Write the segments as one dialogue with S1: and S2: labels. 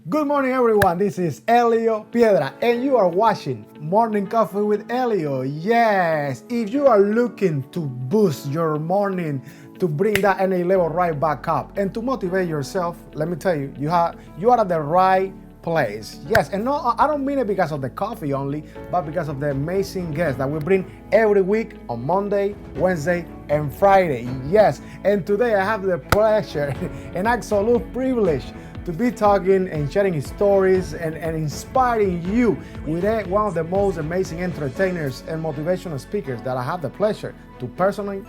S1: Good morning, everyone. This is Elio Piedra, and you are watching Morning Coffee with Elio. Yes, if you are looking to boost your morning, to bring that energy level right back up, and to motivate yourself, let me tell you, you are at the right place. Yes, and no, I don't mean it because of the coffee only, but because of the amazing guests that we bring every week on Monday, Wednesday, and Friday. Yes, and today I have the pleasure and absolute privilege to be talking and sharing his stories and inspiring you with one of the most amazing entertainers and motivational speakers that I have the pleasure to personally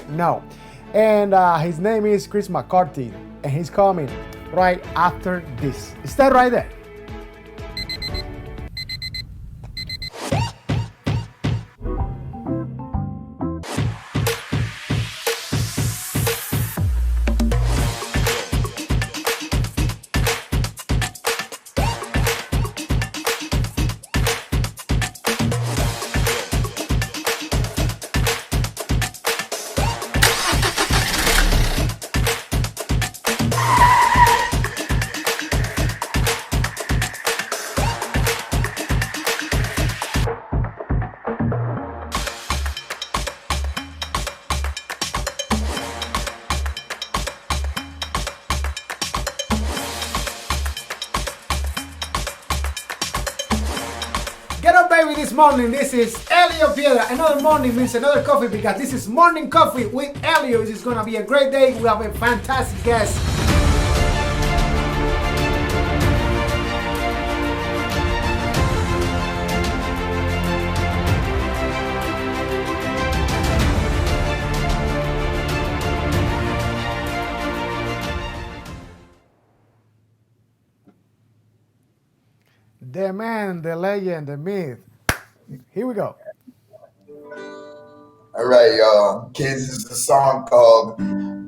S1: know. And his name is Chris McCarty, and he's coming right after this. Stay right there. Get up, baby, this morning. This is Elio Piedra. Another morning means another coffee because this is Morning Coffee with Elio. This is going to be a great day. We have a fantastic guest. The man, the legend, the myth. Here we go.
S2: All right, y'all. Kids, this is a song called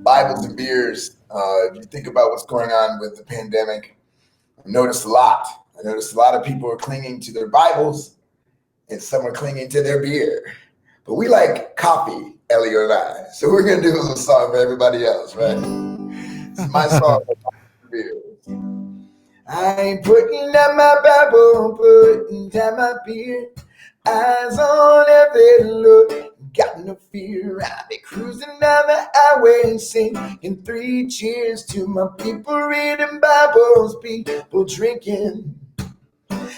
S2: Bibles and Beers. If you think about what's going on with the pandemic, I noticed a lot. I noticed a lot of people are clinging to their Bibles and some are clinging to their beer. But we like coffee, Ellie and I. So we're going to do a little song for everybody else, right? It's my song for beers. I ain't putting down my Bible, putting down my beer. Eyes on every look, got no fear. I be cruising down the highway, singing three cheers to my people reading Bibles, people drinking.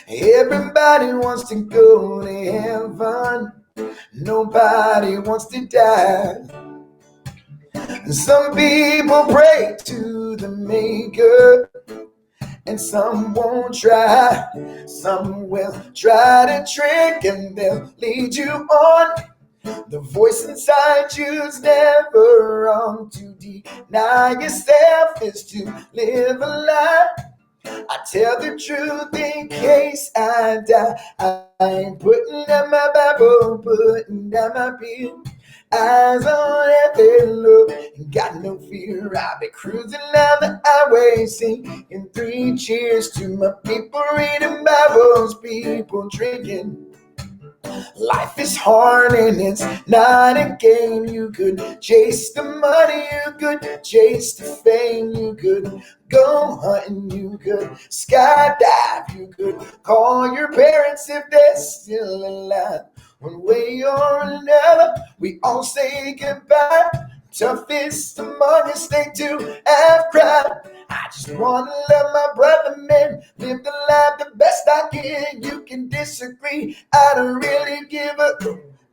S2: Everybody wants to go to heaven, nobody wants to die. Some people pray to the Maker, and some won't try. Some will try to trick and they'll lead you on. The voice inside you's never wrong. To deny yourself is to live a lie. I tell the truth in case I die. I ain't putting down my Bible, putting down my pen. Eyes on every look, got no fear. I'll be cruising down the highway, singing three cheers to my people reading Bibles, people drinking. Life is hard and it's not a game. You could chase the money, you could chase the fame, you could go hunting, you could skydive, you could call your parents if they're still alive. One way or another, we all say goodbye. Toughest among us, they too have cried. I just wanna love my brother, man. Live the life the best I can. You can disagree, I don't really give a.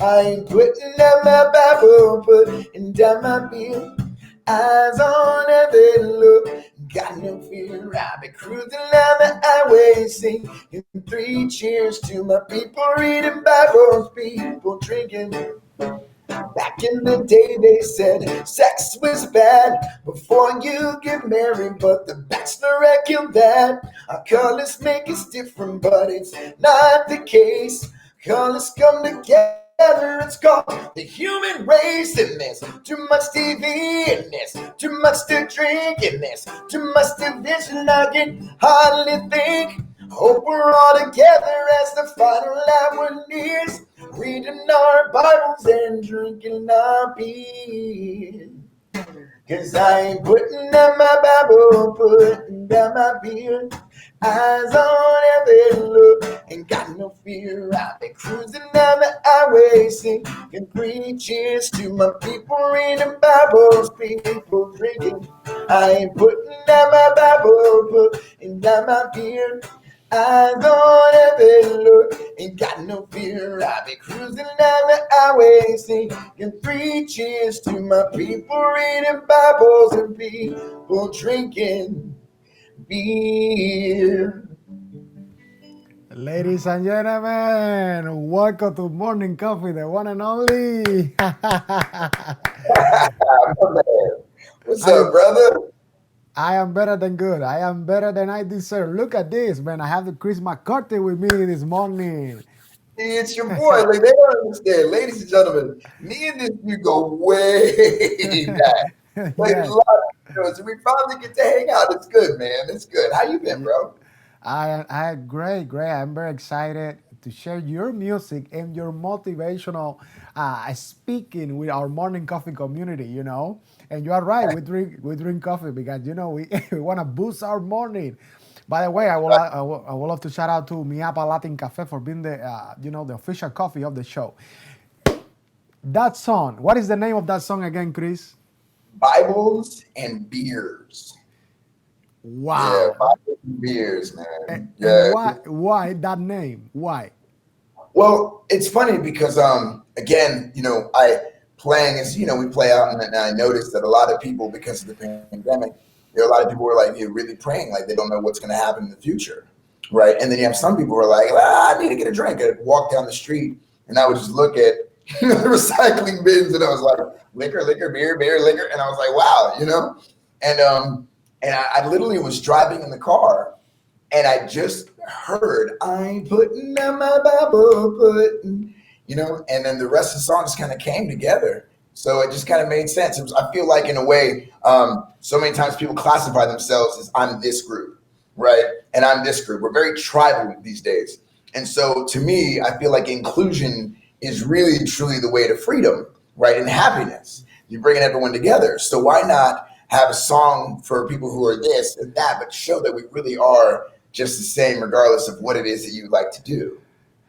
S2: I ain't putting down my Bible, putting down my bill. Eyes on every look, got no fear. I'll be cruising down the highway, singing three cheers to my people reading Bibles, people drinking. Back in the day they said sex was bad before you get married, but the bachelorette killed that. Our colors make us different, but it's not the case. Colors come together, it's called the human race. And there's too much TV, and there's too much to drink, and there's too much division. I can hardly think. Hope we're all together as the final hour nears, reading our Bibles and drinking our beer. Cause I ain't putting down my Bible, putting down my beer. Eyes on every look, ain't got no fear. I've been cruising down the highway, singing three cheers to my people reading Bibles, people drinking. I ain't putting down my Bible, putting down my beer. Eyes on every look, ain't got no fear. I'll be cruising down the highway, singing three cheers to my people reading Bibles and people drinking beer.
S1: Ladies and gentlemen, welcome to Morning Coffee, the one and only.
S2: What's
S1: I
S2: up,
S1: am
S2: brother?
S1: I am better than good. I am better than I deserve. Look at this, man. I have the Chris McCarty with me this morning.
S2: It's your boy. Like they don't understand, ladies and gentlemen. Me and this dude go way back. Like a
S1: Yes.
S2: lot of shows, and we finally get to hang out. It's good, man. It's good. How you been,
S1: Yeah.
S2: bro?
S1: I great, great. I'm very excited to share your music and your motivational speaking with our morning coffee community. And you are right. We drink coffee because we we want to boost our morning. By the way, I would love to shout out to Miapa Latin Cafe for being the official coffee of the show. That song. What is the name of that song again, Chris?
S2: Bibles and beers. Yeah,
S1: Wow.
S2: Bibles and beers,
S1: A-
S2: man.
S1: And
S2: Yeah.
S1: why that name? Why?
S2: Well, it's funny because again, I playing is we play out, and I noticed that a lot of people, because of the pandemic, there are a lot of people who are like really praying, like they don't know what's going to happen in the future, right? And then you have some people who are like, I need to get a drink. I'd walk down the street, and I would just look at the recycling bins, and I was like, liquor, liquor, beer, beer, liquor, and I was like, wow, and I literally was driving in the car, and I just heard, I'm putting down my Bible, and then the rest of the song just kind of came together. So it just kind of made sense. I feel like, in a way, so many times people classify themselves as I'm this group, right? And I'm this group. We're very tribal these days. And so to me, I feel like inclusion is really, truly the way to freedom, right? And happiness. You're bringing everyone together. So why not have a song for people who are this and that, but show that we really are just the same, regardless of what it is that you like to do.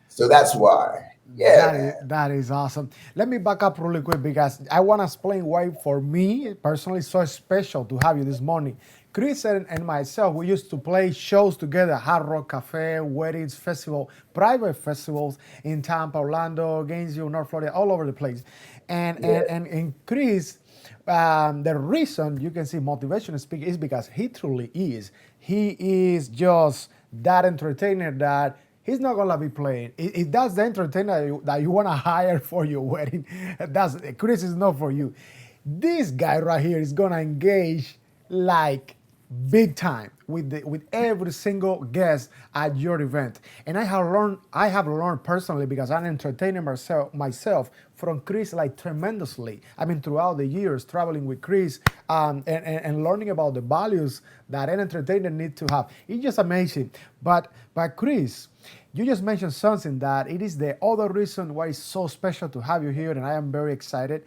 S2: So that's why. Yeah,
S1: That is
S2: man.
S1: that is awesome. Let me back up really quick because I want to explain why, for me personally, it's so special to have you this morning. Chris and myself, we used to play shows together: Hard Rock Cafe, weddings, festival, private festivals in Tampa, Orlando, Gainesville, North Florida, all over the place. And
S2: Yeah.
S1: and and, and Chris, the reason you can see motivation speak is because he truly is. He is just that entertainer that he's not gonna be playing. If that's the entertainer that you wanna hire for your wedding, that's Chris is not for you. This guy right here is gonna engage like big time with every single guest at your event. And I have learned personally, because I'm an entertainer myself from Chris, like, tremendously. I mean, throughout the years traveling with Chris, and learning about the values that an entertainer need to have. It's just amazing. But Chris, you just mentioned something that it is the other reason why it's so special to have you here, and I am very excited.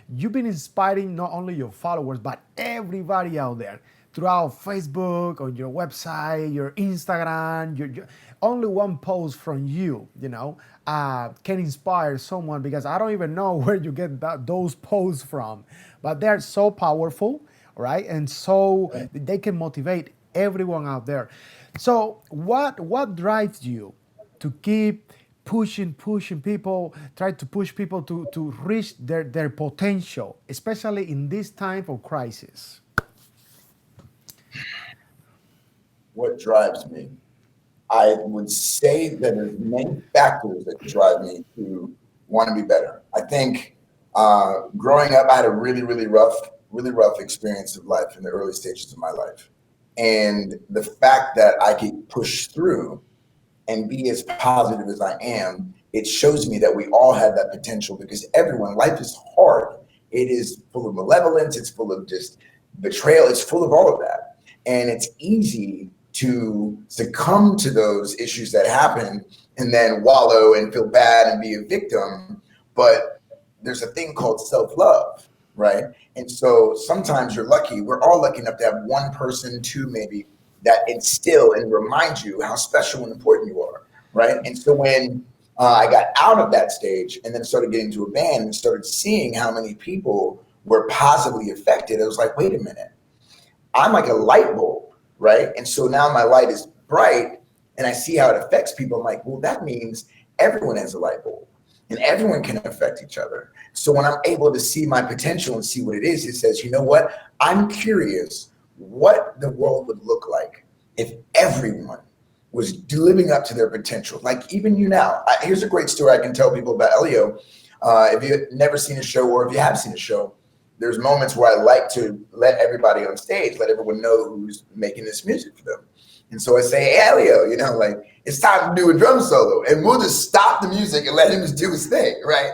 S1: You've been inspiring not only your followers but everybody out there throughout Facebook, on your website, your Instagram. Only one post from can inspire someone, because I don't even know where you get those posts from, but they're so powerful, right? And so they can motivate everyone out there. So what drives you to keep pushing people, try to push people to reach their potential, especially in this time of crisis?
S2: What drives me? I would say that there's many factors that drive me to want to be better. I think growing up, I had a really rough experience of life in the early stages of my life. And the fact that I could push through and be as positive as I am, it shows me that we all have that potential, because everyone, life is hard. It is full of malevolence, it's full of just betrayal, it's full of all of that. And it's easy to succumb to those issues that happen and then wallow and feel bad and be a victim. But there's a thing called self-love, right? And so sometimes you're lucky. We're all lucky enough to have one person, two maybe, that instill and remind you how special and important you are, right? And so when I got out of that stage and then started getting to a band and started seeing how many people were positively affected, I was like, wait a minute, I'm like a light bulb, right? And so now my light is bright and I see how it affects people. I'm like, well, that means everyone has a light bulb and everyone can affect each other. So when I'm able to see my potential and see what it says, you know what? I'm curious what the world would look like if everyone was living up to their potential. Like even you now. Here's a great story I can tell people about Elio. If you've never seen a show or if you have seen a show, there's moments where I like to let everybody on stage, let everyone know who's making this music for them. And so I say, hey, Elio, you know, like it's time to do a drum solo. And we'll just stop the music and let him just do his thing, right?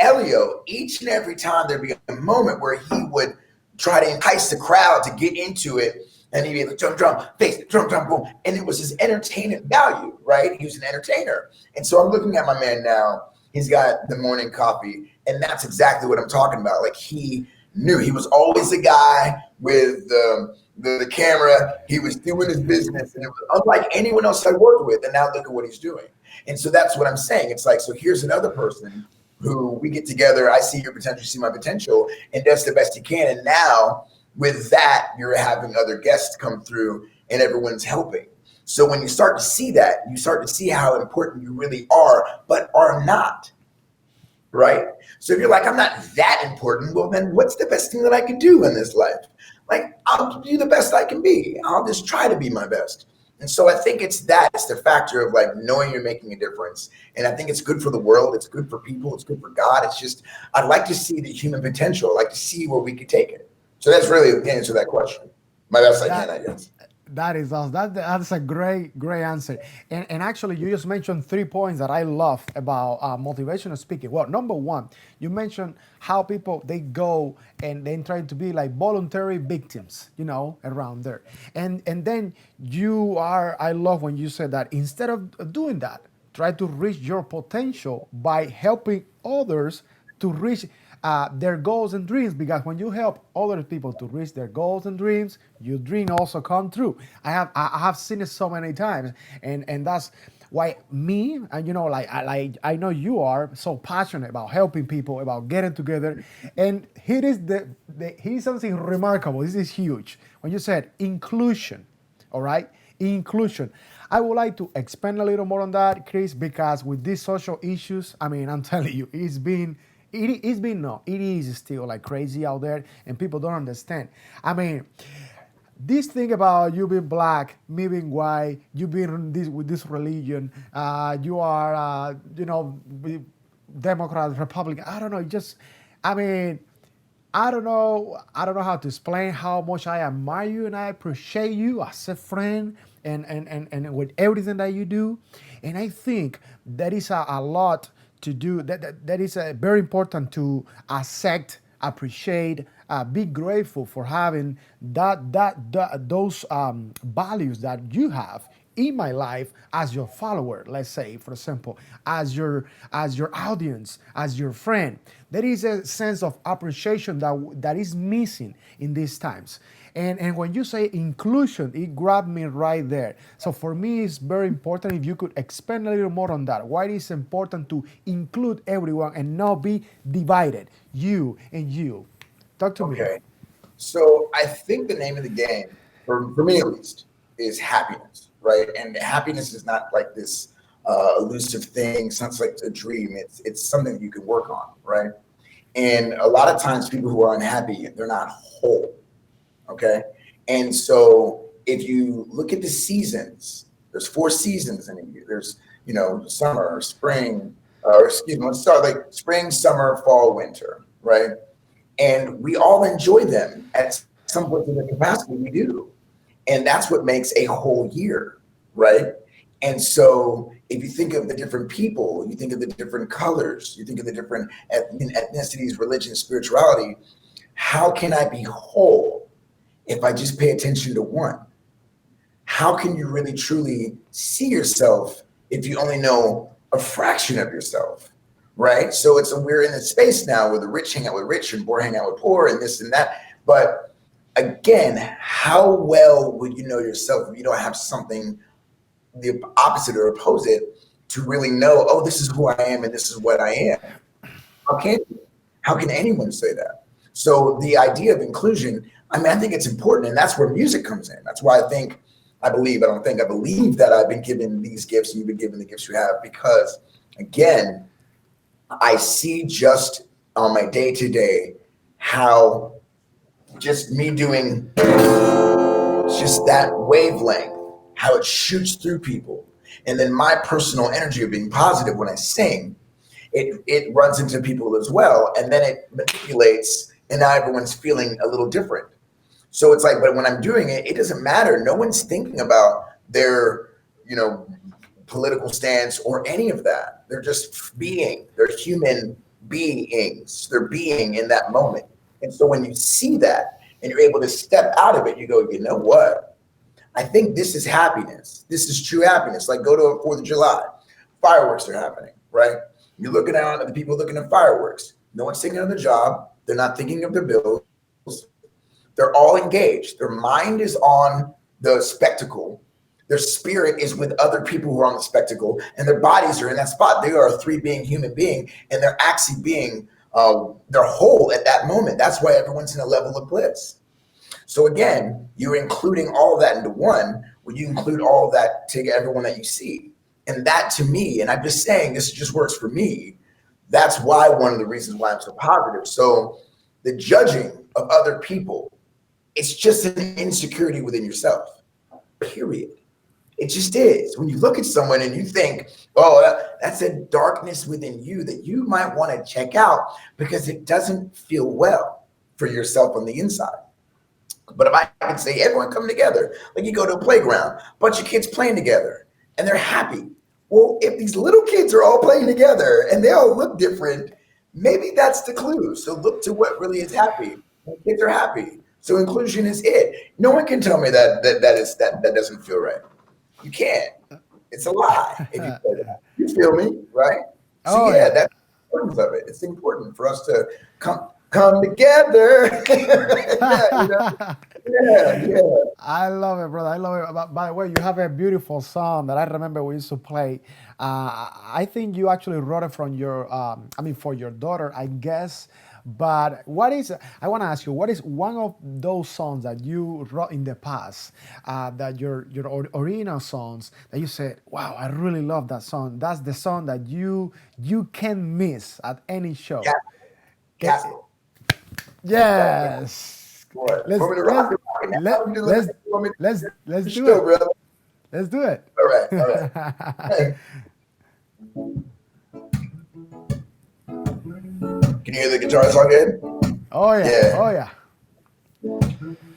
S2: Elio, each and every time there'd be a moment where he would try to entice the crowd to get into it. And he'd be like, drum, drum, bass, drum, drum, boom. And it was his entertainment value, right? He was an entertainer. And so I'm looking at my man now. He's got the morning coffee. And that's exactly what I'm talking about. Like he knew he was always the guy with the camera. He was doing his business. And it was unlike anyone else I worked with. And now look at what he's doing. And so that's what I'm saying. It's like, so here's another person who we get together. I see your potential, you see my potential, and does the best he can. And now with that, you're having other guests come through and everyone's helping. So when you start to see that, you start to see how important you really are, but are not, right? So if you're like, I'm not that important, well, then what's the best thing that I could do in this life? Like, I'll do the best I can be. I'll just try to be my best. And so I think it's the factor of like knowing you're making a difference. And I think it's good for the world. It's good for people. It's good for God. It's just, I'd like to see the human potential. I'd like to see where we could take it. So that's really the answer to that question. My best I can, I guess.
S1: That is awesome. That's a great answer. And actually, you just mentioned 3 points that I love about motivational speaking. Well, number one, you mentioned how people, they go and they try to be like voluntary victims, you know, around there. And then I love when you said that instead of doing that, try to reach your potential by helping others to reach their goals and dreams, because when you help other people to reach their goals and dreams, your dream also come true. I have seen it so many times, and that's why me, and you know, like I know you are so passionate about helping people, about getting together. And here is here's something remarkable. This is huge. When you said inclusion, all right, inclusion. I would like to expand a little more on that, Chris, because with these social issues, I mean, I'm telling you, it is still like crazy out there, and people don't understand. I mean, this thing about you being black, me being white, you being with this religion, you are, Democrat, Republican. I don't know. I mean, I don't know. I don't know how to explain how much I admire you and I appreciate you as a friend and with everything that you do. And I think that is a lot to do. That is very important to accept, appreciate, be grateful for having those values that you have in my life as your follower. Let's say, for example, as your audience, as your friend. There is a sense of appreciation that is missing in these times. And when you say inclusion, it grabbed me right there. So for me, it's very important if you could expand a little more on that. Why it is important to include everyone and not be divided, you and you. Talk to me.
S2: Okay. So I think the name of the game, for me at least, is happiness, right? And happiness is not like this elusive thing, sounds like a dream. It's something that you can work on, right? And a lot of times people who are unhappy, they're not whole. Okay. And so if you look at the seasons, there's 4 seasons in a year. There's, summer, spring, let's start like spring, summer, fall, winter, right? And we all enjoy them at some point in the capacity we do. And that's what makes a whole year, right? And so if you think of the different people, you think of the different colors, you think of the different ethnicities, religion, spirituality, how can I be whole if I just pay attention to one? How can you really truly see yourself if you only know a fraction of yourself, right? So we're in a space now where the rich hang out with rich and poor hang out with poor and this and that. But again, how well would you know yourself if you don't have something the opposite or opposite to really know, oh, this is who I am and this is what I am? How can how can anyone say that? So the idea of inclusion, I mean, I think it's important, and that's where music comes in. That's why I believe that I've been given these gifts and you've been given the gifts you have, because again, I see just on my day to day how just me doing just that wavelength, how it shoots through people. And then my personal energy of being positive when I sing, it runs into people as well. And then it manipulates, and now everyone's feeling a little different. So it's like, but when I'm doing it, it doesn't matter. No one's thinking about their, you know, political stance or any of that. They're just being, they're human beings. They're being in that moment. And so when you see that and you're able to step out of it, you go, you know what? I think this is happiness. This is true happiness. Like go to a 4th of July, fireworks are happening, right? You're looking out at the people looking at fireworks. No one's thinking of their job. They're not thinking of their bills. They're all engaged. Their mind is on the spectacle. Their spirit is with other people who are on the spectacle, and their bodies are in that spot. They are a 3-being human being, and they're actually being they're whole at that moment. That's why everyone's in a level of bliss. So again, you're including all of that into one, when you include all of that to everyone that you see. And that to me, and I'm just saying this just works for me, that's why one of the reasons why I'm so positive. So the judging of other people, it's just an insecurity within yourself, period. It just is. When you look at someone and you think, oh, that's a darkness within you that you might want to check out because it doesn't feel well for yourself on the inside. But if I can say everyone come together, like you go to a playground, a bunch of kids playing together and they're happy. Well, if these little kids are all playing together and they all look different, maybe that's the clue. So look to what really is happy. Kids are happy. So inclusion is it. No one can tell me that doesn't feel right. You can't. It's a lie. If you say that. You feel me, right? So yeah, that's the importance of it. It's important for us to come together. Yeah.
S1: I love it, brother. I love it. By the way, you have a beautiful song that I remember we used to play. I think you actually wrote it from your, for your daughter, I guess. But I want to ask you, what is one of those songs that you wrote in the past, that your original songs that you said, wow, I really love that song. That's the song that you can't miss at any show.
S2: Castle.
S1: Yes.
S2: Let's
S1: do it. Let's do it.
S2: All right. Can you hear the guitar song good?
S1: Oh yeah. Oh yeah.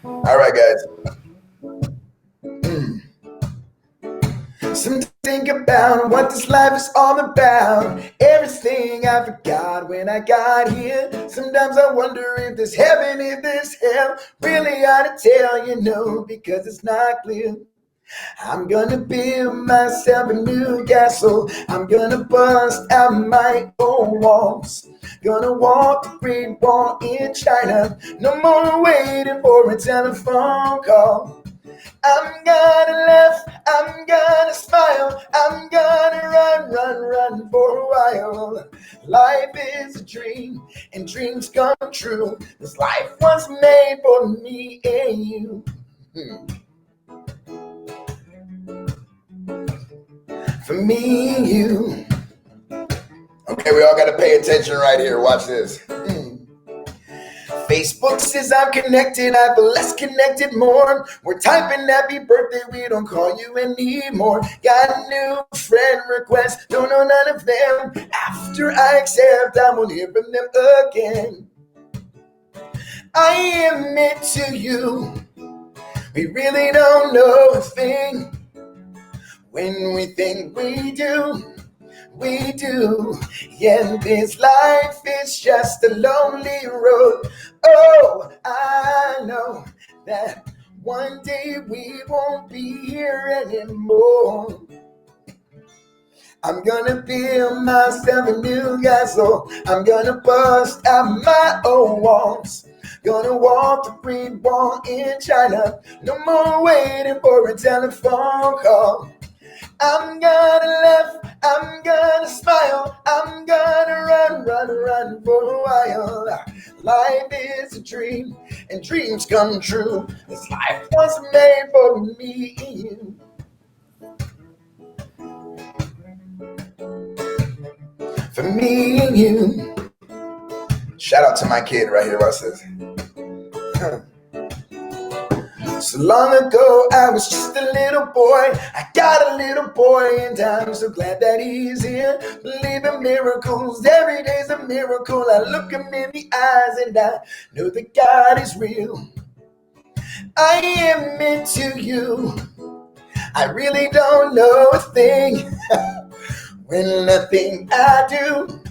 S2: All right, guys. Some think about what this life is all about. Everything I forgot when I got here. Sometimes I wonder if there's heaven, if there's hell. Really hard to tell, because it's not clear. I'm gonna build myself a new castle. I'm gonna bust out my old walls. Gonna walk the Great Wall in China. No more waiting for a telephone call. I'm gonna laugh, I'm gonna smile, I'm gonna run for a while. Life is a dream, and dreams come true. This life was made for me and you. For me and you. Okay, we all gotta pay attention right here. Watch this. Facebook says I'm connected, I feel less connected more. We're typing happy birthday, we don't call you anymore. Got a new friend request, don't know none of them. After I accept, I won't hear from them again. I admit to you, we really don't know a thing. When we think we do, we do. And this life is just a lonely road. Oh, I know that one day we won't be here anymore. I'm gonna build myself a new castle. I'm gonna bust out my old walls. Gonna walk the Great Wall in China. No more waiting for a telephone call. I'm gonna laugh, I'm gonna smile, I'm gonna run for a while. Life is a dream, and dreams come true. This life was made for me and you. For me and you. Shout out to my kid right here, what says. So long ago, I was just a little boy. I got a little boy, and I'm so glad that he's here. Believe in miracles, every day's a miracle. I look him in the eyes, and I know that God is real. I am into you. I really don't know a thing. When nothing I do.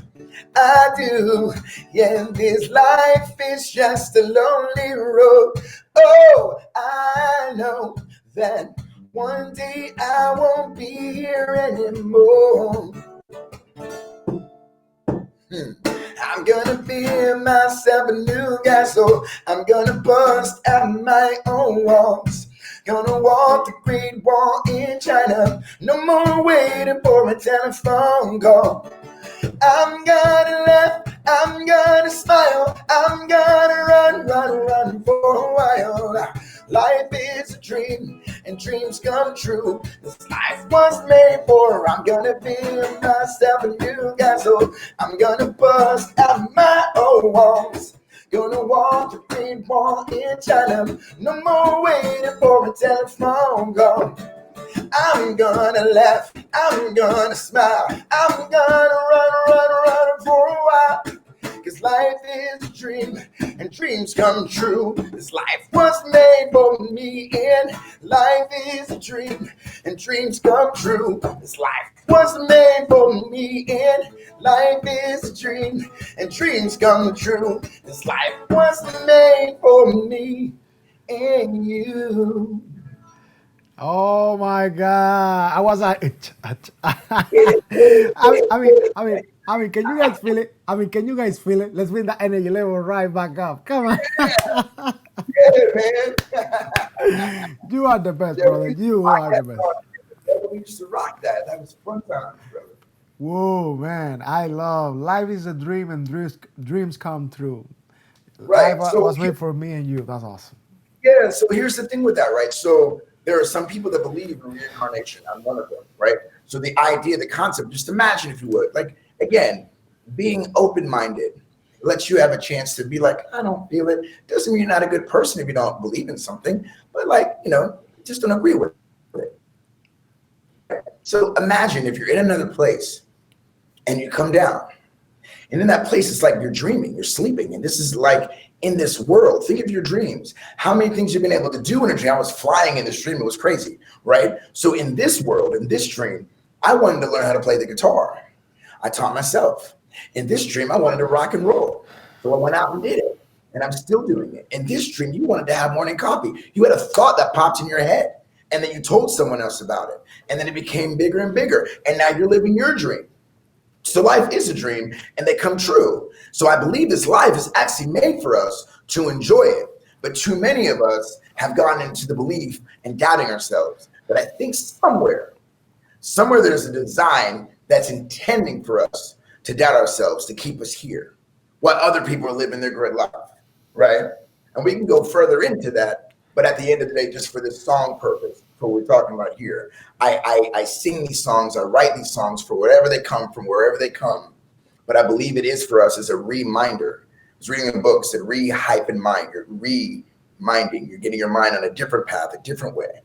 S2: Yeah, this life is just a lonely road. Oh, I know that one day I won't be here anymore. I'm gonna build myself a new guy, so I'm gonna bust out my own walls. Gonna walk the Great Wall in China. No more waiting for a telephone call. I'm gonna laugh, I'm gonna smile, I'm gonna run for a while. Life is a dream, and dreams come true. This life was made for. I'm gonna build myself a new guy, so I'm gonna bust out my old walls. Gonna walk the Great Wall in China. No more waiting for a telephone call. I'm gonna laugh, I'm gonna smile, I'm gonna run for a while. Cause life is a dream, and dreams come true. This life was made for me, and life is a dream, and dreams come true. This life was made for me, and life is a dream, and dreams come true. This life was made for me and you.
S1: Oh my God! I was like, I mean, can you guys feel it? I mean, can you guys feel it? Let's bring the energy level right back up. Come on.
S2: Yeah, man.
S1: You are the best, brother. You are the best.
S2: We used to rock that. That was fun time, brother.
S1: Whoa, man! I love life is a dream, and dreams come true.
S2: Right.
S1: Life
S2: So
S1: was made for me and you. That's awesome.
S2: yeah, so here's the thing with that, right? So there are some people that believe in reincarnation. I'm one of them, right? So the idea, the concept, just imagine if you would, like, again, being open-minded lets you have a chance to be like, I don't feel it. Doesn't mean you're not a good person if you don't believe in something, but like, just don't agree with it. So imagine if you're in another place and you come down, and in that place, it's like you're dreaming, you're sleeping, and this is like in this world. Think of your dreams. How many things you've been able to do in a dream? I was flying in this dream. It was crazy, right? So in this world, in this dream, I wanted to learn how to play the guitar. I taught myself. In this dream, I wanted to rock and roll. So I went out and did it, and I'm still doing it. In this dream, you wanted to have morning coffee. You had a thought that popped in your head, and then you told someone else about it, and then it became bigger and bigger, and now you're living your dream. So life is a dream, and they come true. So I believe this life is actually made for us to enjoy it. But too many of us have gone into the belief and doubting ourselves. But I think somewhere there's a design that's intending for us to doubt ourselves, to keep us here, while other people are living their great life, right? And we can go further into that. But at the end of the day, just for this song purpose, for what we're talking about here, I sing these songs, I write these songs for wherever they come from, wherever they come. But I believe it is for us as a reminder. I was reading a book, said re-hyphen mind. You're reminding, you're getting your mind on a different path, a different way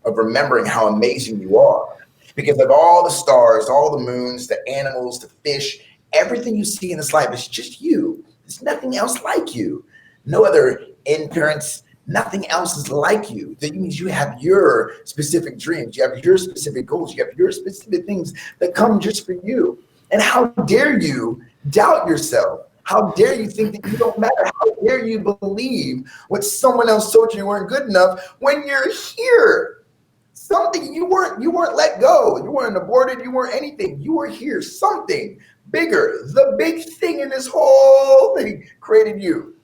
S2: of remembering how amazing you are. Because of all the stars, all the moons, the animals, the fish, everything you see in this life is just you. There's nothing else like you. No other parents. Nothing else is like you. That means you have your specific dreams. You have your specific goals. You have your specific things that come just for you. And how dare you doubt yourself? How dare you think that you don't matter? How dare you believe what someone else told you weren't good enough when you're here? Something you weren't let go. You weren't aborted. You weren't anything. You were here. Something bigger. The big thing in this whole thing created you.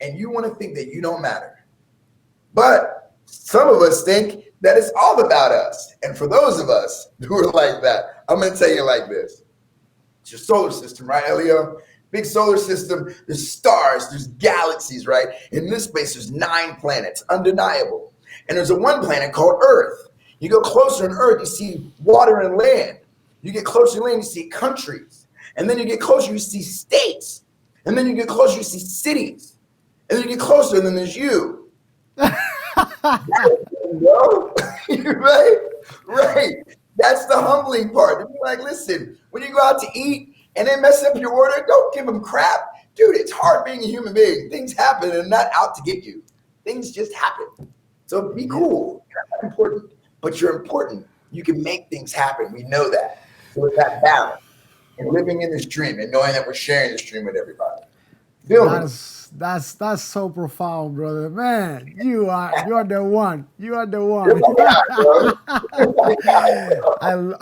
S2: and you want to think that you don't matter. But some of us think that it's all about us. And for those of us who are like that, I'm going to tell you like this. It's your solar system, right, Elio? Big solar system. There's stars, there's galaxies, right? In this space, there's 9 planets, undeniable. And there's a one planet called Earth. You go closer on Earth, you see water and land. You get closer to land, you see countries. And then you get closer, you see states. And then you get closer, you see cities. And then you get closer, and then there's you. Right? Right. That's the humbling part. To be like, listen, when you go out to eat and they mess up your order, don't give them crap. Dude, it's hard being a human being. Things happen and not out to get you. Things just happen. So be cool. You're not important, but you're important. You can make things happen. We know that. So it's that balance and living in this dream and knowing that we're sharing this dream with everybody.
S1: That's so profound, brother. Man, you're the one. You are the one.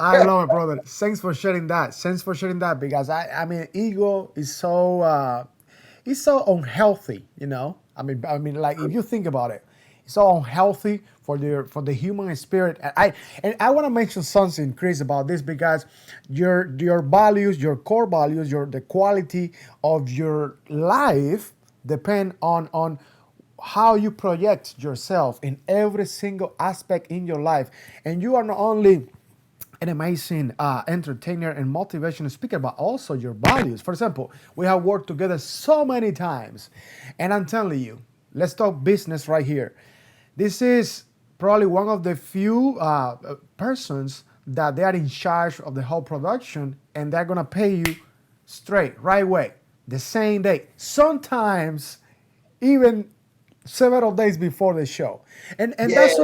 S1: I love it, brother. Thanks for sharing that. Thanks for sharing that because I mean ego is so it's so unhealthy, you know. I mean like if you think about it, it's so unhealthy for the human spirit. And I want to mention something, Chris, about this because your values, your core values, the quality of your life depend on how you project yourself in every single aspect in your life. And you are not only an amazing entertainer and motivational speaker, but also your values. For example, we have worked together so many times, and I'm telling you, let's talk business right here. This is probably one of the few persons that they are in charge of the whole production, and they're gonna pay you straight, right away, the same day. Sometimes even several days before the show, and that's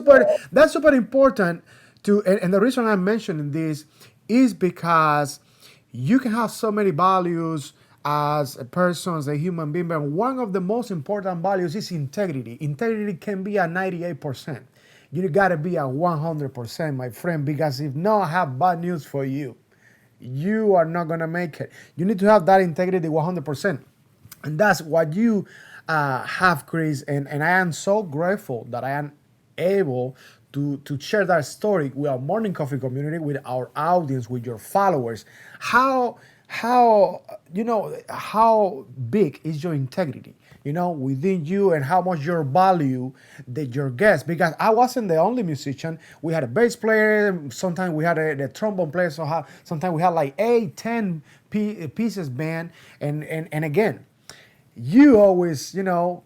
S1: super important to. And the reason I'm mentioning this is because you can have so many values as a person, as a human being, but one of the most important values is integrity. Integrity can be at 98%. You gotta be at 100%, my friend, because if not, I have bad news for you. You are not gonna make it. You need to have that integrity 100%. And that's what you have, Chris. And I am so grateful that I am able to share that story with our morning coffee community, with our audience, with your followers. How how big is your integrity, within you, and how much your value that your guests, because I wasn't the only musician. We had a bass player, sometimes we had the trombone player, so sometimes we had like 8, 10 pieces band, and again, you always,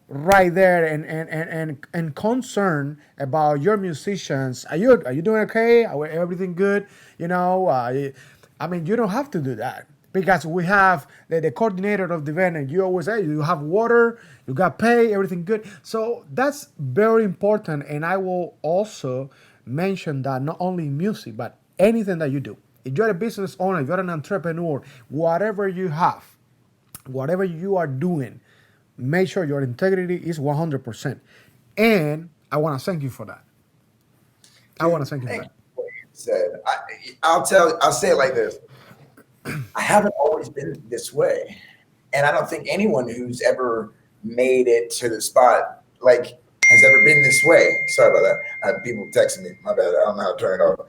S1: right there and concerned about your musicians. Are you doing okay? Are everything good? I mean, you don't have to do that because we have the coordinator of the event, and you always say you have water, you got pay, everything good. So that's very important, and I will also mention that not only in music, but anything that you do. If you're a business owner, if you're an entrepreneur, whatever you have, whatever you are doing, make sure your integrity is 100%. And I want to thank you for that. I want to thank you for that.
S2: Said, I'll say it like this. I haven't always been this way. And I don't think anyone who's ever made it to the spot, like, has ever been this way. Sorry about that. I have people texting me. My bad. I don't know how to turn it off.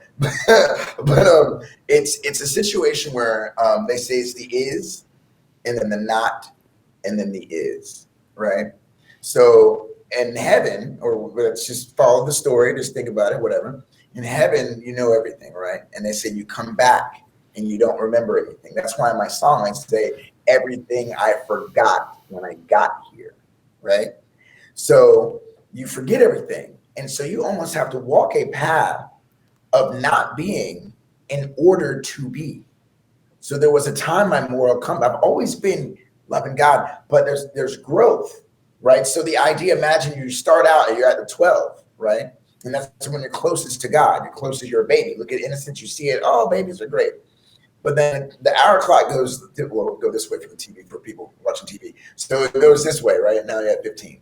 S2: but it's a situation where they say it's the is, and then the not, and then the is, right? So in heaven, or let's just follow the story, just think about it, whatever. In heaven, you know everything, right? And they say you come back and you don't remember anything. That's why in my song I say everything I forgot when I got here, right? So you forget everything. And so you almost have to walk a path of not being in order to be. So there was a time my moral compass, I've always been loving God, but there's growth, right? So the idea, imagine you start out and you're at the 12, right? And that's when you're closest to God. You're closest to your baby. Look at innocence. You see it. Oh, babies are great. But then the hour clock goes, well, go this way for the TV, for people watching TV. So it goes this way, right? And now you're at 15.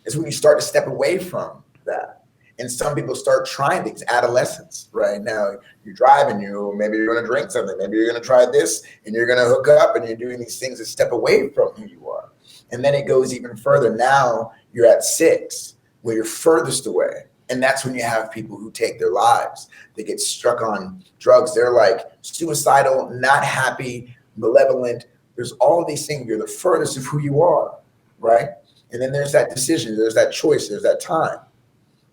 S2: It's when you start to step away from that. And some people start trying things, adolescence, right? Now you're driving, maybe you're going to drink something. Maybe you're going to try this, and you're going to hook up, and you're doing these things that step away from who you are. And then it goes even further. Now you're at 6, where you're furthest away. And that's when you have people who take their lives. They get struck on drugs. They're like suicidal, not happy, malevolent. There's all of these things. You're the furthest of who you are, right? And then there's that decision, there's that choice, there's that time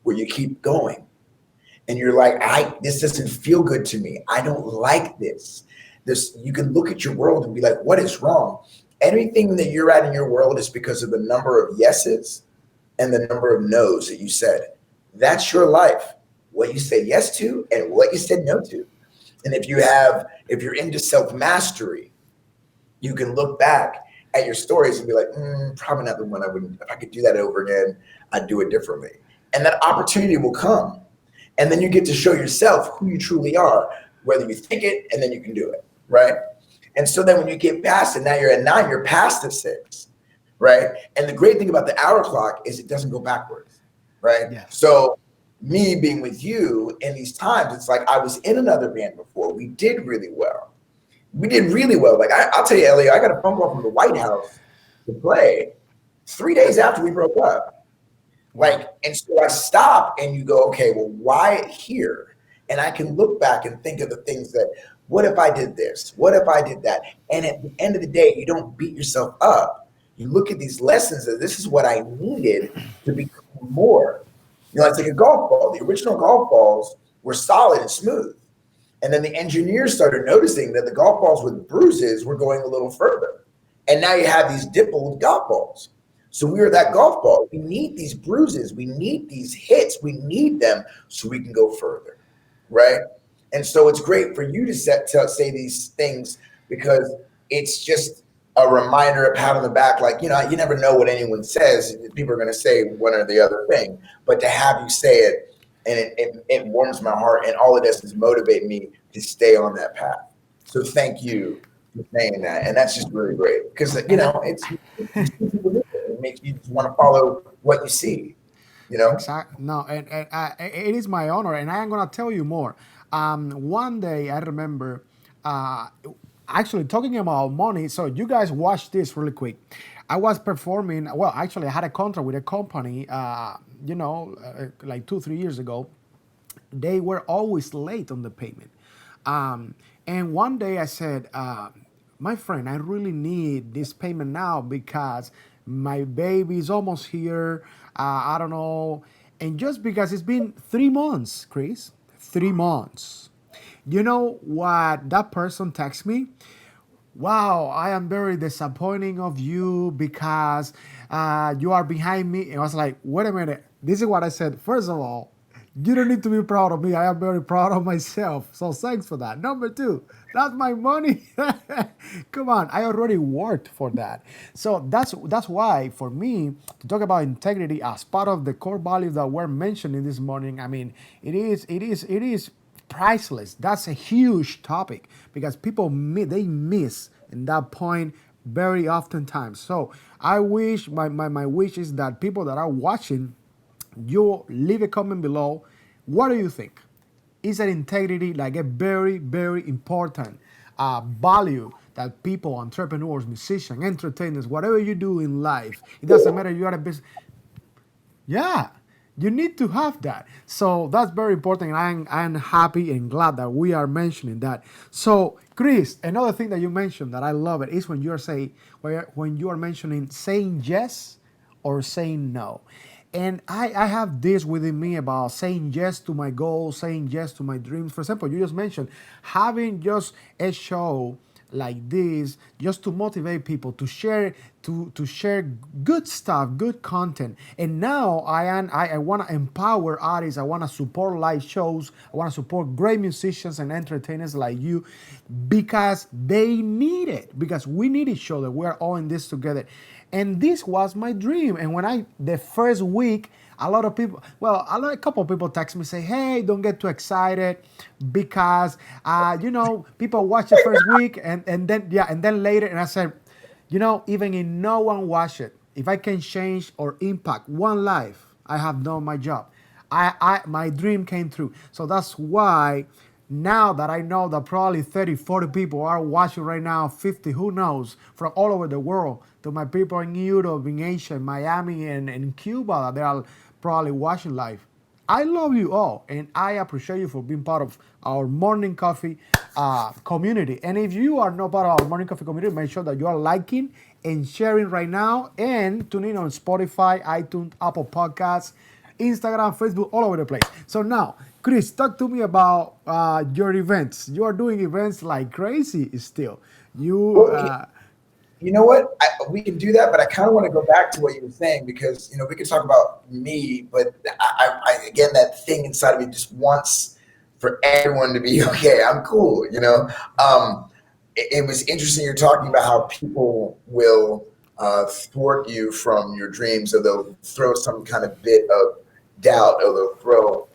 S2: where you keep going. And you're like, this doesn't feel good to me. I don't like this. You can look at your world and be like, what is wrong? Anything that you're at in your world is because of the number of yeses and the number of no's that you said. That's your life. What you say yes to and what you said no to. And if you're into self-mastery, you can look back at your stories and be like, probably not the one I wouldn't. If I could do that over again, I'd do it differently. And that opportunity will come. And then you get to show yourself who you truly are, whether you think it, and then you can do it, right? And so then when you get past it, now you're at 9, you're past the 6, right? And the great thing about the hour clock is it doesn't go backwards, right?
S1: Yeah.
S2: So me being with you in these times, it's like I was in another band before. We did really well. Like I'll tell you, Elliot, I got a phone call from the White House to play 3 days after we broke up. Like, and so I stop and you go, okay, well, why here? And I can look back and think of the things that, what if I did this? What if I did that? And at the end of the day, you don't beat yourself up. You look at these lessons that this is what I needed to become more. You know, it's like a golf ball. The original golf balls were solid and smooth. And then the engineers started noticing that the golf balls with bruises were going a little further. And now you have these dimpled golf balls. So we are that golf ball. We need these bruises. We need these hits. We need them so we can go further, right? And so it's great for you to say these things because it's just a reminder, a pat on the back. Like, you know, you never know what anyone says. People are going to say one or the other thing. But to have you say it, and it warms my heart, and all it does is motivate me to stay on that path. So thank you for saying that. And that's just really great because, you know, it makes you just want to follow what you see, you know?
S1: Exactly. No, and it is my honor, and I am gonna tell you more. One day I remember, actually talking about money. So you guys watch this really quick. I was performing. Well, actually, I had a contract with a company. Like 2-3 years ago. They were always late on the payment. And one day I said, my friend, I really need this payment now because my baby is almost here. I don't know. And just because it's been 3 months, Chris, 3 months. You know what that person texted me? Wow, I am very disappointing of you because you are behind me. And I was like, wait a minute. This is what I said. First of all, you don't need to be proud of me. I am very proud of myself. So thanks for that. Number 2, that's my money. Come on, I already worked for that. So that's why for me to talk about integrity as part of the core values that were mentioned this morning. I mean, it is priceless. That's a huge topic because people they miss in that point very often times. So I wish my wish is that people that are watching, you leave a comment below. What do you think? Is that integrity like a very, very important value that people, entrepreneurs, musicians, entertainers, whatever you do in life, it doesn't matter you are a business. Yeah, you need to have that. So that's very important. And I'm happy and glad that we are mentioning that. So, Chris, another thing that you mentioned that I love it is when when you are mentioning saying yes or saying no. And I have this within me about saying yes to my goals, saying yes to my dreams. For example, you just mentioned having just a show like this just to motivate people to share good stuff, good content. And now I want to empower artists. I want to support live shows. I want to support great musicians and entertainers like you because they need it, because we need each other. We're all in this together. And this was my dream. And when the first week, a couple of people text me say, hey, don't get too excited because, people watch the first week and then later. And I said, even if no one watch it, if I can change or impact one life, I have done my job. My dream came true. So that's why Now that I know that probably 30, 40 people are watching right now, 50, who knows, from all over the world, to my people in Europe, in Asia, in Miami, and Cuba, that they are probably watching live. I love you all, and I appreciate you for being part of our morning coffee community. And if you are not part of our morning coffee community, make sure that you are liking and sharing right now, and tune in on Spotify, iTunes, Apple Podcasts, Instagram, Facebook, all over the place. So now, Chris, talk to me about your events. You are doing events like crazy still. You,
S2: Well, you know what? We can do that, but I kind of want to go back to what you were saying because we can talk about me, but again, that thing inside of me just wants for everyone to be okay. I'm cool. It was interesting. You're talking about how people will thwart you from your dreams, or they'll throw some kind of bit of doubt, or they'll throw.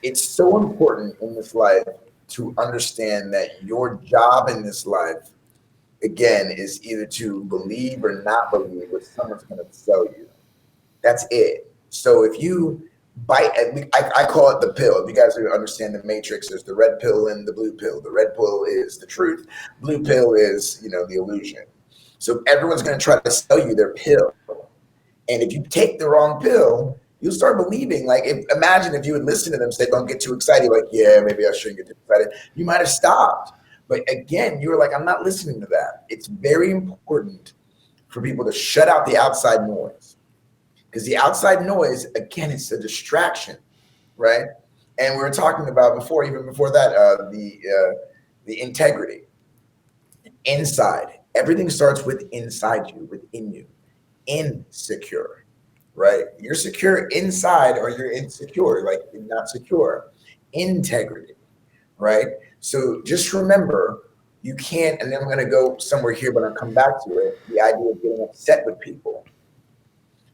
S2: It's so important in this life to understand that your job in this life again is either to believe or not believe what someone's going to sell you. That's it. So if you bite, I call it the pill. If you guys understand the matrix, there's the red pill and the blue pill. The red pill is the truth. Blue pill is, the illusion. So everyone's going to try to sell you their pill. And if you take the wrong pill, you'll start believing. Like, imagine if you would listen to them say, don't get too excited. Like, yeah, maybe I shouldn't get too excited. You might have stopped. But again, you were like, I'm not listening to that. It's very important for people to shut out the outside noise. Because the outside noise, again, it's a distraction, right? And we were talking about before, even before that, the integrity inside. Everything starts with inside you, within you, insecure, right? You're secure inside, or you're insecure, like you're not secure. Integrity, right? So just remember, you can't, and then I'm going to go somewhere here, but I'll come back to it. The idea of getting upset with people.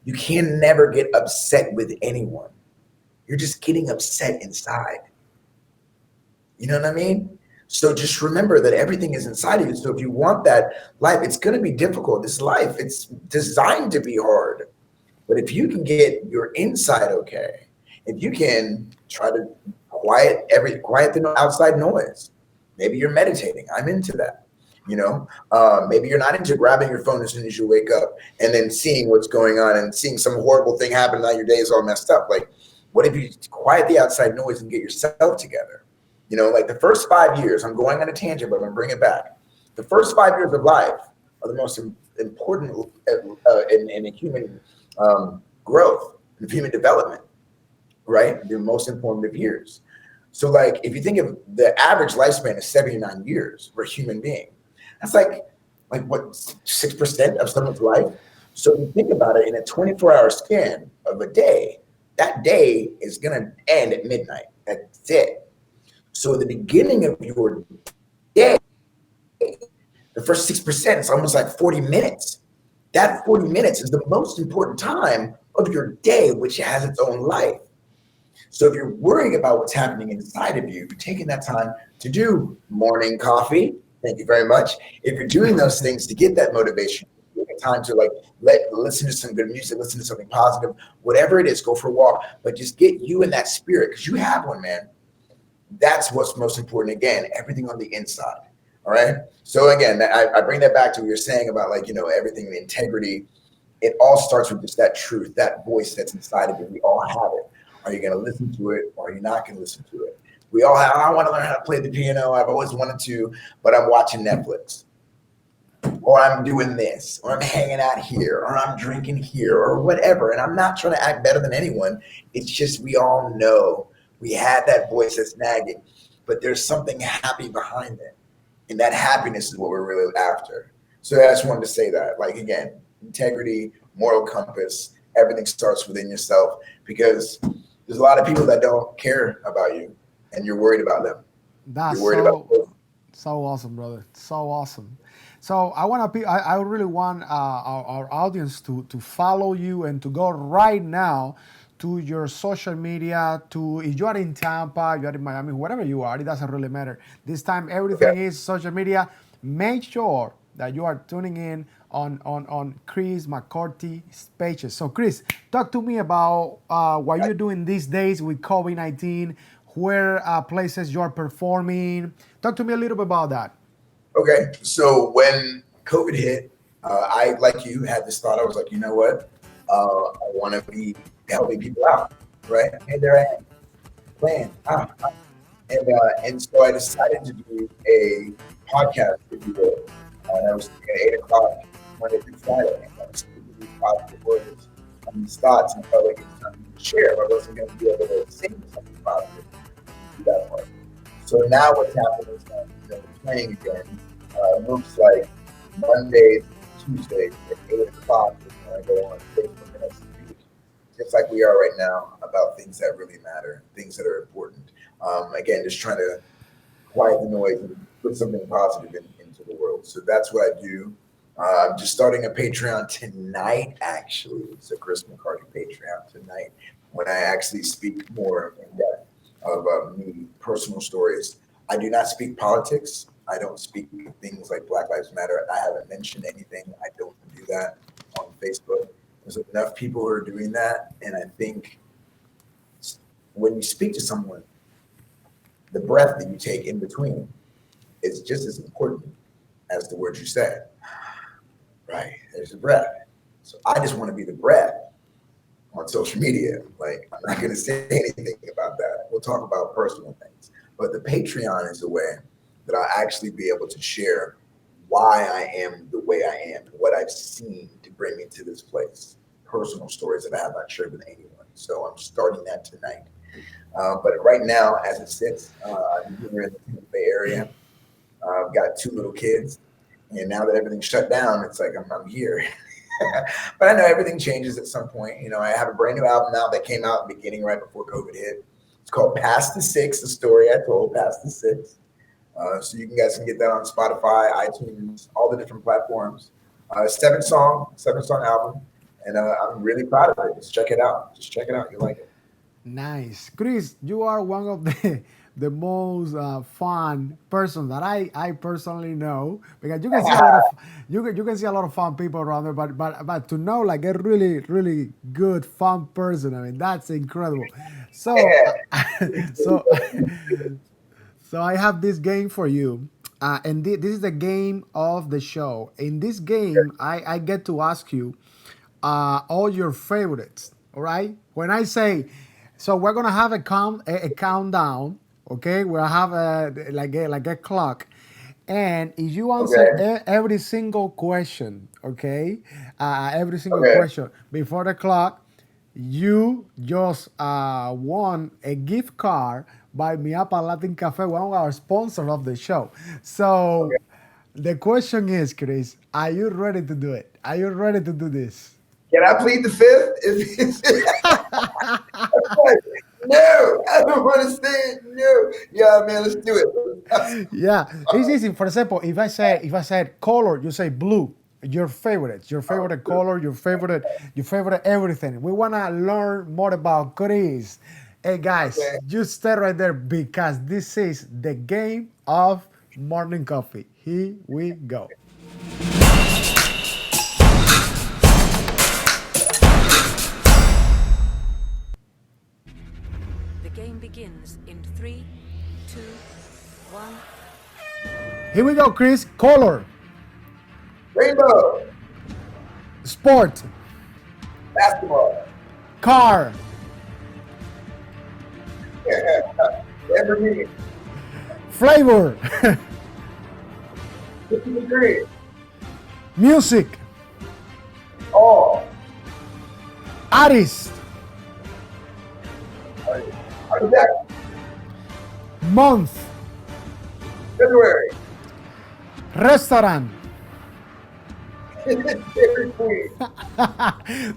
S2: You can never get upset with anyone. You're just getting upset inside. You know what I mean? So just remember that everything is inside of you. So if you want that life, it's going to be difficult. This life, it's designed to be hard. But if you can get your inside okay, if you can try to quiet the outside noise, maybe you're meditating. I'm into that. Maybe you're not into grabbing your phone as soon as you wake up and then seeing what's going on and seeing some horrible thing happen. Now your day is all messed up. Like, what if you quiet the outside noise and get yourself together? Like the first 5 years, I'm going on a tangent, but I'm gonna bring it back. The first 5 years of life are the most important in human growth, in human development, right? The most informative years. So, like, if you think of the average lifespan is 79 years for a human being, that's like what, 6% of someone's life. So you think about it in a 24-hour scan of a day, that day is gonna end at midnight. That's it. So the beginning of your day, the first 6%, it's almost like 40 minutes. That 40 minutes is the most important time of your day, which has its own life. So if you're worrying about what's happening inside of you, you're taking that time to do morning coffee. Thank you very much. If you're doing those things to get that motivation, time to listen to some good music, listen to something positive, whatever it is, go for a walk, but just get you in that spirit, because you have one, man. That's what's most important. Again, everything on the inside. All right. So again, I bring that back to what you're saying about everything, the integrity. It all starts with just that truth, that voice that's inside of you. We all have it. Are you going to listen to it, or are you not going to listen to it? We all have, I want to learn how to play the piano. I've always wanted to, but I'm watching Netflix, or I'm doing this, or I'm hanging out here, or I'm drinking here, or whatever. And I'm not trying to act better than anyone. It's just, we all know we had that voice that's nagging, but there's something happy behind it. And that happiness is what we're really after. So I just wanted to say that, again, integrity, moral compass, everything starts within yourself, because there's a lot of people that don't care about you, and you're worried about them.
S1: That's
S2: You're worried about them.
S1: so awesome, brother. So awesome. So I really want our audience to follow you and to go right now to your social media. To if you are in Tampa, you are in Miami, wherever you are, it doesn't really matter. This time everything is social media. Make sure that you are tuning in on Chris McCarty's pages. So Chris, talk to me about what you're doing these days with COVID-19. where places you're performing. Talk to me a little bit about that.
S2: Okay, so when COVID hit, I, like you, had this thought. I was like, you know what? I want to be helping people out, right? And there I am, playing. And so I decided to do a podcast, if you will. And I was at 8 o'clock Monday through Friday. And I was speaking these positive words and these thoughts, and I felt like it was something to share. If I wasn't going to be able to sing something positive, do that part. So now what's happening is that we're playing again. Looks like Mondays, Tuesdays at 8 o'clock is when I go on Facebook and I speak, just like we are right now, about things that really matter, things that are important. Again, just trying to quiet the noise and put something positive into the world. So that's what I do. I'm just starting a Patreon tonight, actually. It's a Chris McCarty Patreon tonight, when I actually speak more in depth of me, personal stories. I do not speak politics. I don't speak things like Black Lives Matter. I haven't mentioned anything. I don't do that on Facebook. There's enough people who are doing that. And I think when you speak to someone, the breath that you take in between is just as important as the words you said. Right? There's the breath. So I just want to be the breath on social media. Like, I'm not going to say anything about that. We'll talk about personal things. But the Patreon is a way that I'll actually be able to share why I am the way I am and what I've seen to bring me to this place. Personal stories that I have not shared with anyone. So I'm starting that tonight. But right now, as it sits, I'm here in the Tampa Bay area. I've got 2 little kids. And now that everything's shut down, it's like I'm here. But I know everything changes at some point. You know, I have a brand new album now that came out beginning right before COVID hit. It's called Past the Six, the story I told, Past the Six. So you guys can get that on Spotify, iTunes, all the different platforms. 7-song album. And I'm really proud of it. Just check it out. You'll like it.
S1: Nice, Chris. You are one of the most fun person that I personally know, because you can see a lot of you can see a lot of fun people around there, but to know like a really good fun person, I mean, that's incredible. So so so I have this game for you. And this is the game of the show. In this game, I get to ask you all your favorites. All right. When I say, so we're gonna have a countdown. Okay, we'll have like a clock, and if you answer
S2: Okay.
S1: every single question, okay, every single
S2: Okay.
S1: question before the clock, you just won a gift card by Miapa Latin Cafe, one of our sponsors of the show. So
S2: Okay.
S1: the question is, Chris, are you ready to do it? Are you ready to do this?
S2: Can I plead the fifth? No, I don't want to say it. No. Yeah, man, let's do it.
S1: Yeah, it's easy. For example, if I said color, you say blue. Your favorites, your favorite color, your favorite everything. We wanna learn more about Chris. Hey guys,
S2: Okay.
S1: just stay right there, because this is the game of morning coffee. Here we go.
S3: The game begins in 3, 2, 1.
S1: Here we go, Chris. Color,
S2: Rainbow,
S1: sport,
S2: basketball,
S1: car,
S2: Lamborghini,
S1: flavor,
S2: 50 degrees,
S1: music,
S2: all.
S1: artist,
S2: Architect,
S1: month,
S2: February,
S1: restaurant,
S2: Dairy Queen,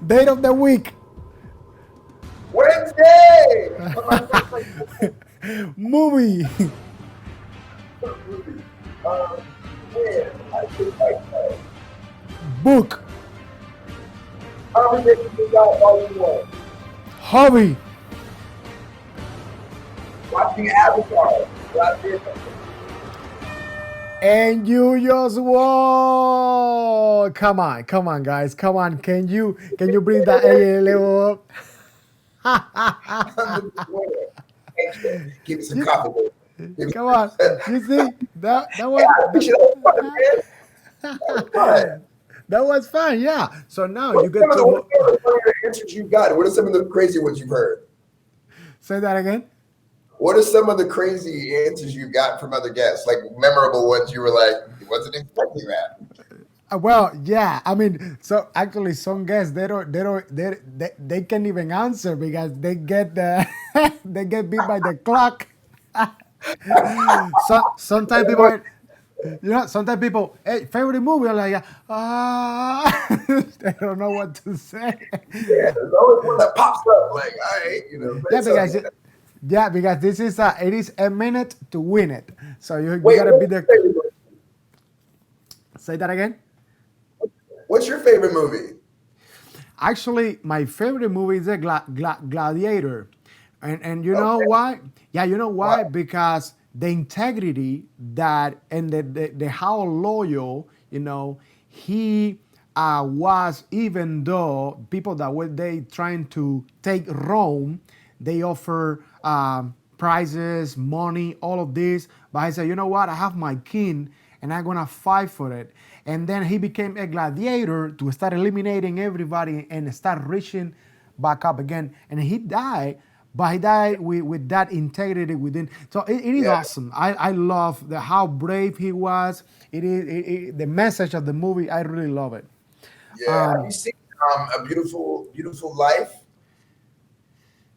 S1: date of the week,
S2: Wednesday. On my birthday.
S1: movie,
S2: Yeah, I think like
S1: book,
S2: conversation with God all you want.
S1: hobby,
S2: Watching Avatar. Last year.
S1: and you just won. Come on, guys, come on. Can you bring that a level up?
S2: I'm the winner. Give me some
S1: You,
S2: coffee. Baby. Give me
S1: come on. You see that was
S2: that was fun, man. That was fun.
S1: that was fun. Yeah. So now
S2: What
S1: you
S2: are some
S1: get
S2: of the
S1: to
S2: what are some of the answers you've got? What are some of the crazy ones you've heard?
S1: say that again.
S2: What are some of the crazy answers you've got from other guests? Like memorable ones you were like, wasn't expecting that.
S1: Well, yeah. I mean, so actually, some guests they can't even answer because they get they get beat by the clock. So sometimes people, sometimes people, hey, favorite movie, are like, they don't know what to say.
S2: Yeah, there's always one that pops up like, all right,
S1: Yeah,
S2: say something.
S1: because this is it is a minute to win it. So you
S2: Wait,
S1: gotta be there. Say that again.
S2: what's your favorite movie?
S1: Actually, my favorite movie is the Gladiator, and you know
S2: Okay,
S1: why? Yeah, you know why?
S2: wow.
S1: Because the integrity that and the how loyal he was, even though people that were they trying to take Rome, they offer prizes, money, all of this. But I said, you know what? I have my king, and I'm gonna fight for it. And then he became a gladiator to start eliminating everybody and start reaching back up again. And he died, but he died with that integrity within. So it is
S2: Yeah,
S1: awesome. I love how brave he was. The message of the movie. I really love it.
S2: yeah. Have you seen A Beautiful Beautiful Life?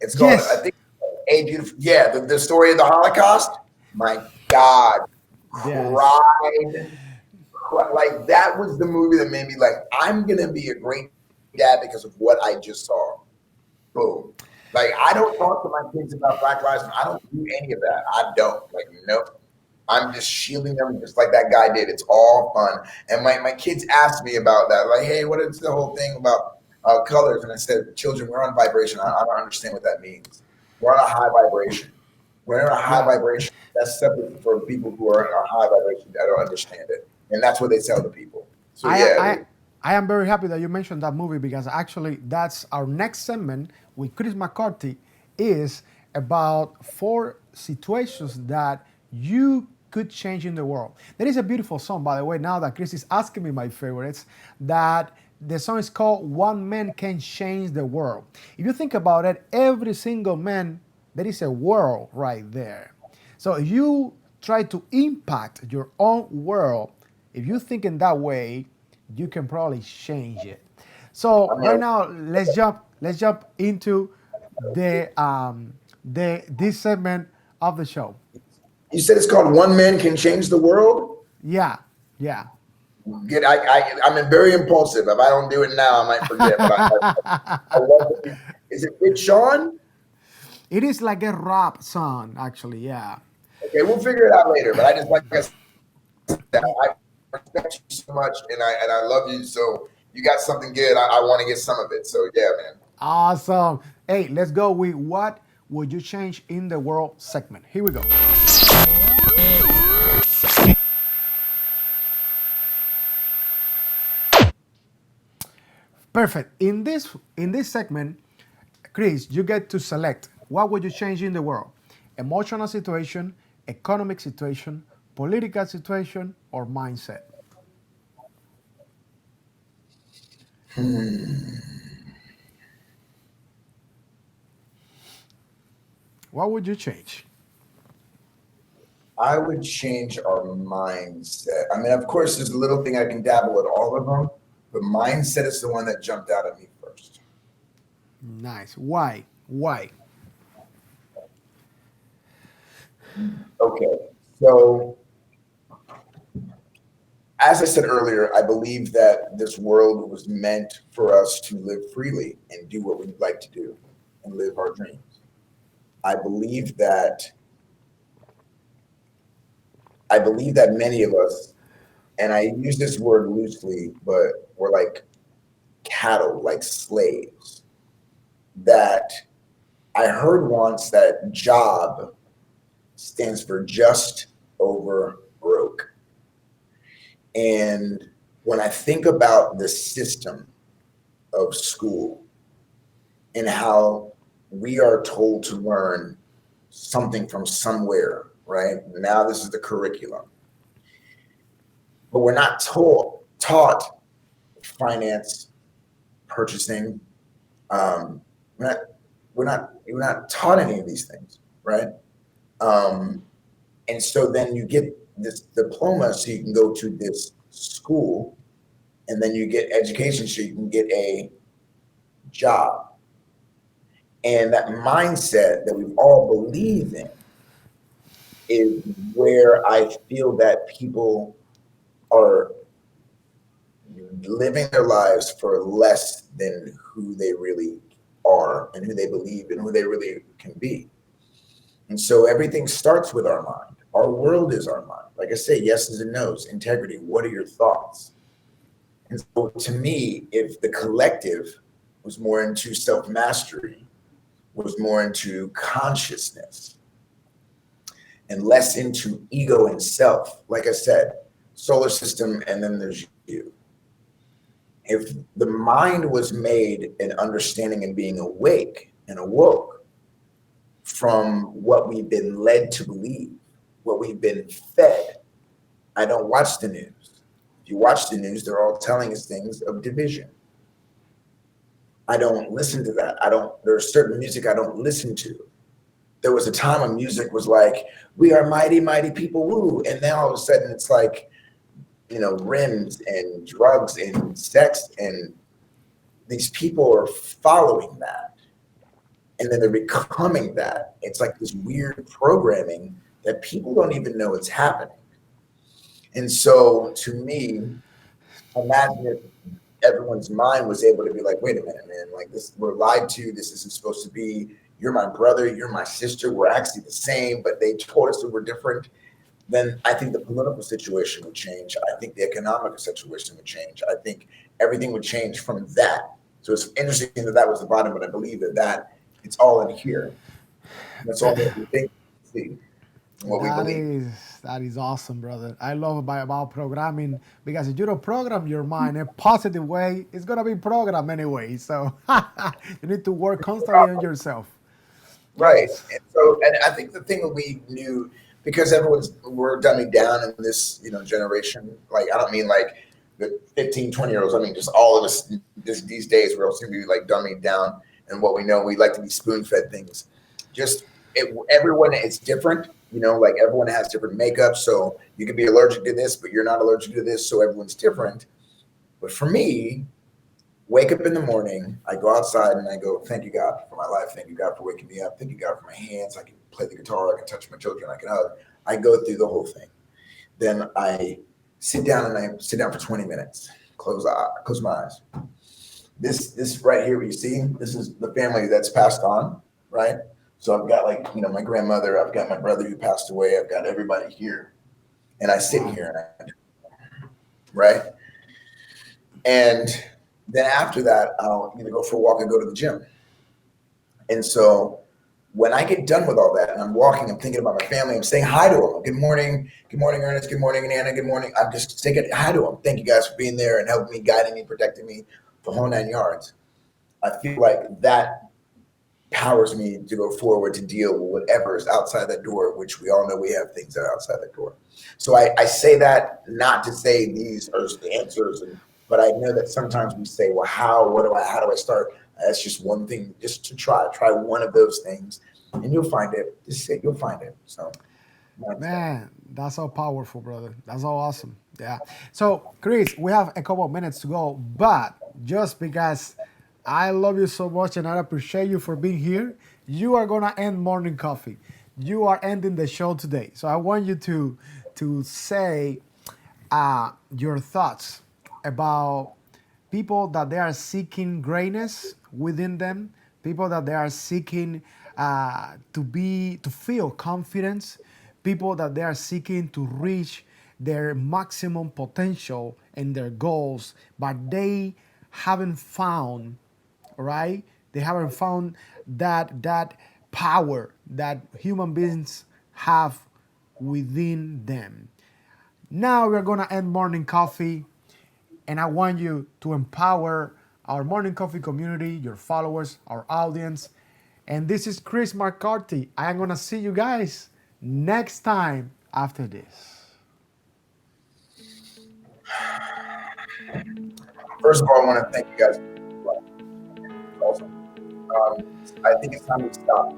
S2: It's called, I
S1: Yes.
S2: think, A Beautiful. Yeah, the story of the Holocaust. My God,
S1: Yes.
S2: cried. Like that was the movie that made me like, I'm gonna be a great dad because of what I just saw. Boom. Like I don't talk to my kids about Black Lives Matter. I don't do any of that. I don't. Like, nope. I'm just shielding them just like that guy did. It's all fun. And my kids asked me about that. Like, hey, what is the whole thing about colors? And I said, children, we're on vibration. I don't understand what that means. We're on a high vibration. We're on a high
S1: Yeah.
S2: vibration. That's separate for people who are in a high vibration. I don't understand it. And that's what they tell the people. So
S1: I
S2: yeah,
S1: I
S2: dude.
S1: I am very happy that you mentioned that movie because actually that's our next segment with Chris McCarty is about four situations that you could change in the world. There is a beautiful song, by the way, now that Chris is asking me my favorites, that the song is called One Man Can Change the World. If you think about it, every single man, there is a world right there. So if you try to impact your own world, if you think in that way, you can probably change it. So
S2: I
S1: right
S2: mean,
S1: now, let's jump into the this segment of the show.
S2: you said it's called One Man Can Change the World.
S1: Yeah, yeah.
S2: I'm very impulsive. If I don't do it now, I might forget. But I love it. Is it Big Sean?
S1: It is like a rap song, actually. Yeah.
S2: Okay, we'll figure it out later. But I just like I said, I respect you so much, and I love you. So you got something good. I want to get some of it. So yeah, man.
S1: Awesome. Hey, let's go with what would you change in the world segment. Here we go. Perfect. In this segment, Chris, you get to select what would you change in the world: emotional situation, economic situation, political situation, or mindset. What would you change?
S2: I would change our mindset. I mean, of course, there's a little thing I can dabble at all of them, but mindset is the one that jumped out at me first.
S1: Nice. Why? Why?
S2: Okay, so as I said earlier, I believe that this world was meant for us to live freely and do what we'd like to do and live our dreams. I believe that I believe that many of us, and I use this word loosely, but we're like cattle, like slaves. That I heard once that job stands for just over broke. And when I think about the system of school and how we are told to learn something from somewhere, right? Now this is the curriculum, but we're not taught finance, purchasing. Um, we're not we're not taught any of these things, right? Um, and so then you get this diploma, so you can go to this school, and then you get education, so you can get a job. And that mindset that we all believe in is where I feel that people are living their lives for less than who they really are and who they believe and who they really can be. And so everything starts with our mind. Our world is our mind. Like I say, yeses and nos, integrity. What are your thoughts? And so to me, if the collective was more into self mastery, was more into consciousness, and less into ego and self, like I said, solar system, and then there's you. If the mind was made in understanding and being awake and awoke from what we've been led to believe, what we've been fed. I don't watch the news. If you watch the news, they're all telling us things of division. I don't listen to that. There's certain music I don't listen to. There was a time when music was like, we are mighty, mighty people, woo. And then all of a sudden it's like, rims and drugs and sex, and these people are following that. And then they're becoming that. It's like this weird programming that people don't even know it's happening. And so to me, imagine if everyone's mind was able to be like, wait a minute, man, like this, we're lied to. This isn't supposed to be, you're my brother, you're my sister. We're actually the same, but they told us that we're different. Then I think the political situation would change. I think the economic situation would change. I think everything would change from that. So it's interesting that was the bottom, but I believe that it's all in here. That's all that we think, see, and what we
S1: That
S2: believe.
S1: is that is awesome, brother. I love about programming because if you don't program your mind in a positive way, it's gonna be programmed anyway. So you need to work constantly on yourself.
S2: Right.
S1: Yes.
S2: And I think the thing that we knew, because we're dumbing down in this, generation, like, I don't mean like the 15, 20-year-olds. I mean, just all of us these days, we're all seem to be like dumbing down. And what we know, we like to be spoon fed things. Everyone is different, like everyone has different makeup. So you can be allergic to this, but you're not allergic to this. So everyone's different. But for me, wake up in the morning, I go outside and I go, thank you, God, for my life. Thank you, God, for waking me up. Thank you, God, for my hands. I can play the guitar. I can touch my children. I can hug. I go through the whole thing. Then I sit down for 20 minutes. Close my eyes. This right here, what you see, this is the family that's passed on, right? So I've got, like, my grandmother. I've got my brother who passed away. I've got everybody here. And I sit
S1: Wow.
S2: here, right? And then after that, I'll either go for a walk or go to the gym. And so when I get done with all that and I'm walking, I'm thinking about my family. I'm saying hi to them. Good morning, Ernest. Good morning, Nana. Good morning. I'm just saying hi to them. Thank you guys for being there and helping me, guiding me, protecting me, the whole 9 yards. I feel like that powers me to go forward to deal with whatever is outside that door, which we all know we have things that are outside that door. So I say that not to say these are the answers, but I know that sometimes we say, well, how do I start? That's just one thing, just to try one of those things, and you'll find it. Just say, you'll find it. So that's that.
S1: Man, that's so powerful, brother. That's so awesome. Yeah. So, Chris, we have a couple of minutes to go, but just because I love you so much and I appreciate you for being here, you are gonna end morning coffee. You are ending the show today. So I want you to say your thoughts about people that they are seeking greatness within them, people that they are seeking to feel confidence, people that they are seeking to reach their maximum potential and their goals, but they haven't found, right? They haven't found that power that human beings have within them. Now we're gonna end morning coffee, and I want you to empower our morning coffee community, your followers, our audience, And this is Chris McCarty. I'm gonna see you guys next time after this.
S2: First of all, I want to thank you guys. Also, I think it's time to stop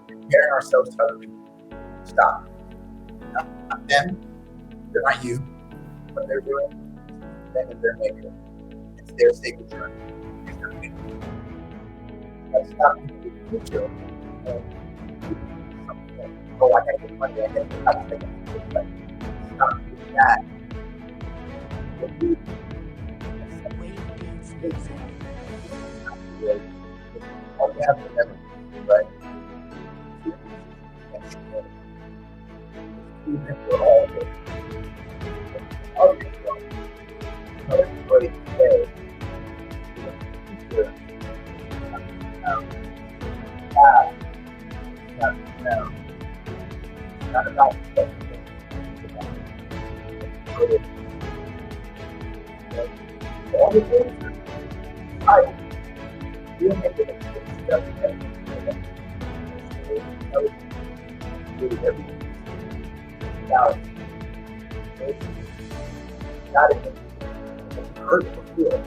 S2: comparing ourselves to other people. Stop. Not them. They're not you. What they're doing, them and their maker. It's their sacred journey. It's their maker. Stop thinking the future. Oh, I gotta get money. I gotta get stop doing that. All you have to remember, right? We're all good. Everybody today, not about all the things I do make it now not even hurt or feel.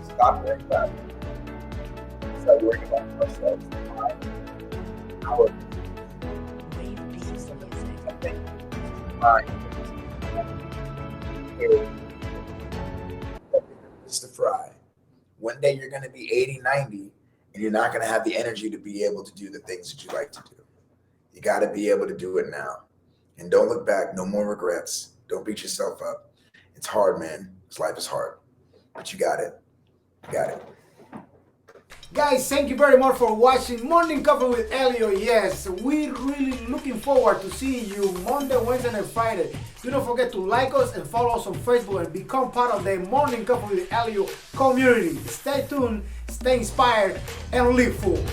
S2: Stop worrying about it. Start worrying about ourselves, our mind. Mr. Fry, one day you're going to be 80, 90, and you're not going to have the energy to be able to do the things that you like to do. You got to be able to do it now. And don't look back. No more regrets. Don't beat yourself up. It's hard, man. This life is hard. But you got it. You got it.
S1: Guys, thank you very much for watching Morning Coffee with Elio. Yes, we're really looking forward to seeing you Monday, Wednesday, and Friday. Do not forget to like us and follow us on Facebook and become part of the Morning Coffee with Elio community. Stay tuned, stay inspired, and live full.